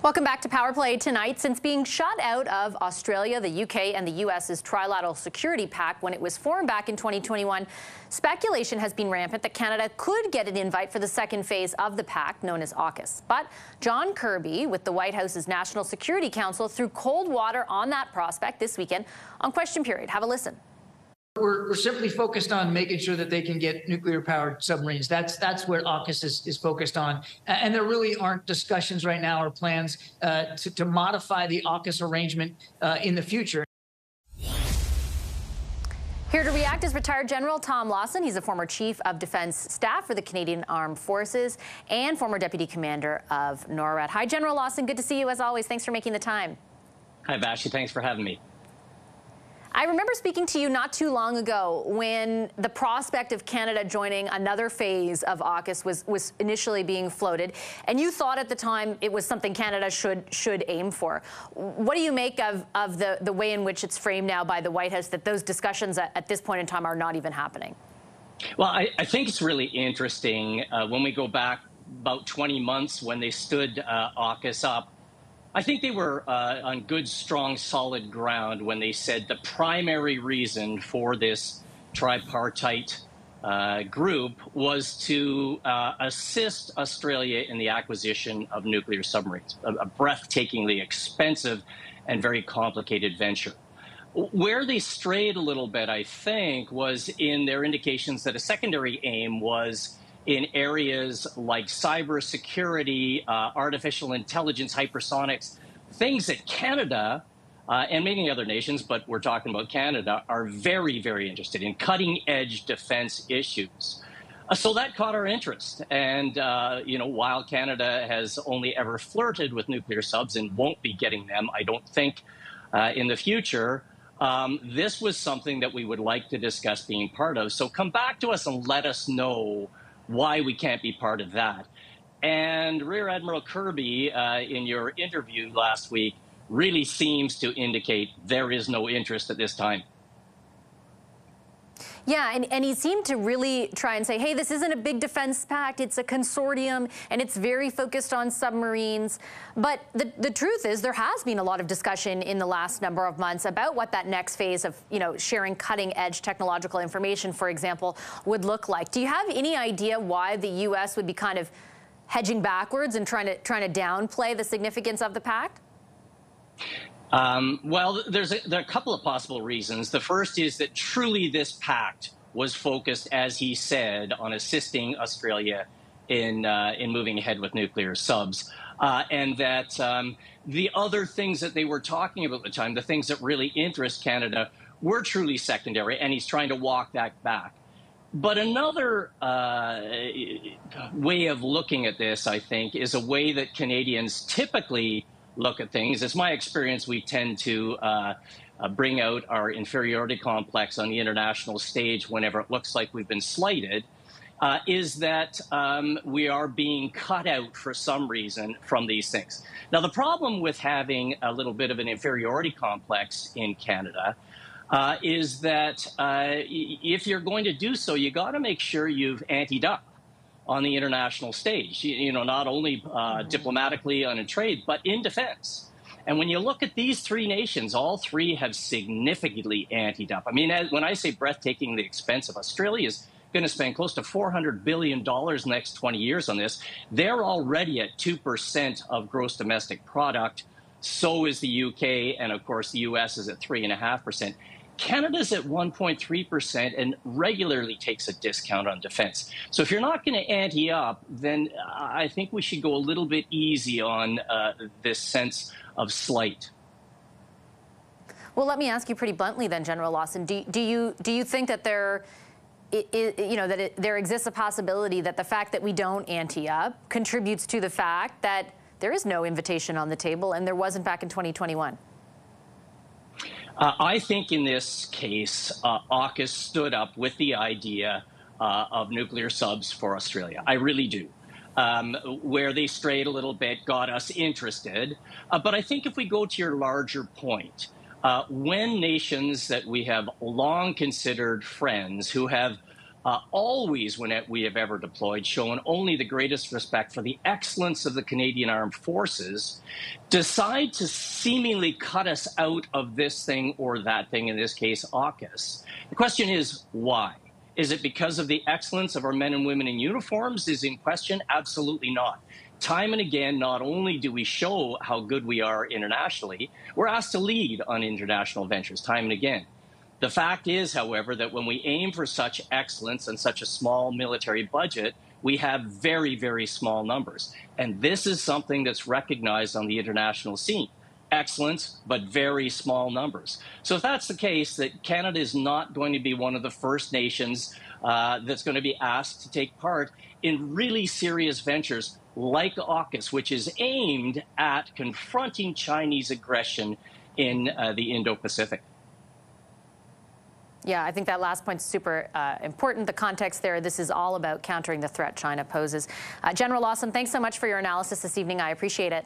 Welcome back to Power Play tonight. Since being shut out of Australia, the UK, and the US's trilateral security pact when it was formed back in 2021, speculation has been rampant that Canada could get an invite for the second phase of the pact, known as AUKUS. But John Kirby, with the White House's National Security Council, threw cold water on that prospect this weekend on Question Period. Have a listen. We're simply focused on making sure that they can get nuclear-powered submarines. That's what AUKUS is focused on. And there really aren't discussions right now or plans to modify the AUKUS arrangement in the future. Here to react is retired General Tom Lawson. He's a former Chief of Defence Staff for the Canadian Armed Forces and former Deputy Commander of NORAD. Hi, General Lawson. Good to see you as always. Thanks for making the time. Hi, Vassy. Thanks for having me. I remember speaking to you not too long ago when the prospect of Canada joining another phase of AUKUS was initially being floated, and you thought at the time it was something Canada should aim for. What do you make of the way in which it's framed now by the White House that those discussions at this point in time are not even happening? Well, I think it's really interesting when we go back about 20 months when they stood AUKUS up. I think they were on good, strong, solid ground when they said the primary reason for this tripartite group was to assist Australia in the acquisition of nuclear submarines, a breathtakingly expensive and very complicated venture. Where they strayed a little bit, I think, was in their indications that a secondary aim was in areas like cybersecurity, artificial intelligence, hypersonics, things that Canada and many other nations, but we're talking about Canada, are very, very interested in, cutting-edge defense issues. So that caught our interest. And, while Canada has only ever flirted with nuclear subs and won't be getting them, I don't think, in the future, this was something that we would like to discuss being part of. So come back to us and let us know why we can't be part of that. And Rear Admiral Kirby, in your interview last week, really seems to indicate there is no interest at this time. Yeah, and he seemed to really try and say, hey, this isn't a big defense pact, it's a consortium, and it's very focused on submarines. But the truth is there has been a lot of discussion in the last number of months about what that next phase of, sharing cutting-edge technological information, for example, would look like. Do you have any idea why the U.S. would be kind of hedging backwards and trying to downplay the significance of the pact? Well, there are a couple of possible reasons. The first is that truly this pact was focused, as he said, on assisting Australia in moving ahead with nuclear subs, and that the other things that they were talking about at the time, the things that really interest Canada, were truly secondary, and he's trying to walk that back. But another way of looking at this, I think, is a way that Canadians typically look at things. It's my experience we tend to bring out our inferiority complex on the international stage whenever it looks like we've been slighted, is that we are being cut out for some reason from these things. Now, the problem with having a little bit of an inferiority complex in Canada is that if you're going to do so, you got to make sure you've anteed up on the international stage, not only diplomatically on a trade, but in defense. And when you look at these three nations, all three have significantly anteed up. I mean, when I say breathtakingly expensive, Australia is going to spend close to $400 billion in the next 20 years on this. They're already at 2% of gross domestic product. So is the UK, and of course the US is at 3.5%. Canada's at 1.3% and regularly takes a discount on defense. So if you're not going to ante up, then I think we should go a little bit easy on this sense of slight. Well, let me ask you pretty bluntly then, General Lawson. Do you think that there exists a possibility that the fact that we don't ante up contributes to the fact that there is no invitation on the table and there wasn't back in 2021? I think in this case, AUKUS stood up with the idea of nuclear subs for Australia. I really do. Where they strayed a little bit got us interested. But I think if we go to your larger point, when nations that we have long considered friends who have always when we have ever deployed, shown only the greatest respect for the excellence of the Canadian Armed Forces, decide to seemingly cut us out of this thing or that thing, in this case, AUKUS. The question is, why? Is it because of the excellence of our men and women in uniforms is in question? Absolutely not. Time and again, not only do we show how good we are internationally, we're asked to lead on international ventures time and again. The fact is, however, that when we aim for such excellence and such a small military budget, we have very, very small numbers. And this is something that's recognized on the international scene. Excellence, but very small numbers. So if that's the case, that Canada is not going to be one of the first nations that's going to be asked to take part in really serious ventures like AUKUS, which is aimed at confronting Chinese aggression in the Indo-Pacific. Yeah, I think that last point is super important. The context there, this is all about countering the threat China poses. General Lawson, thanks so much for your analysis this evening. I appreciate it.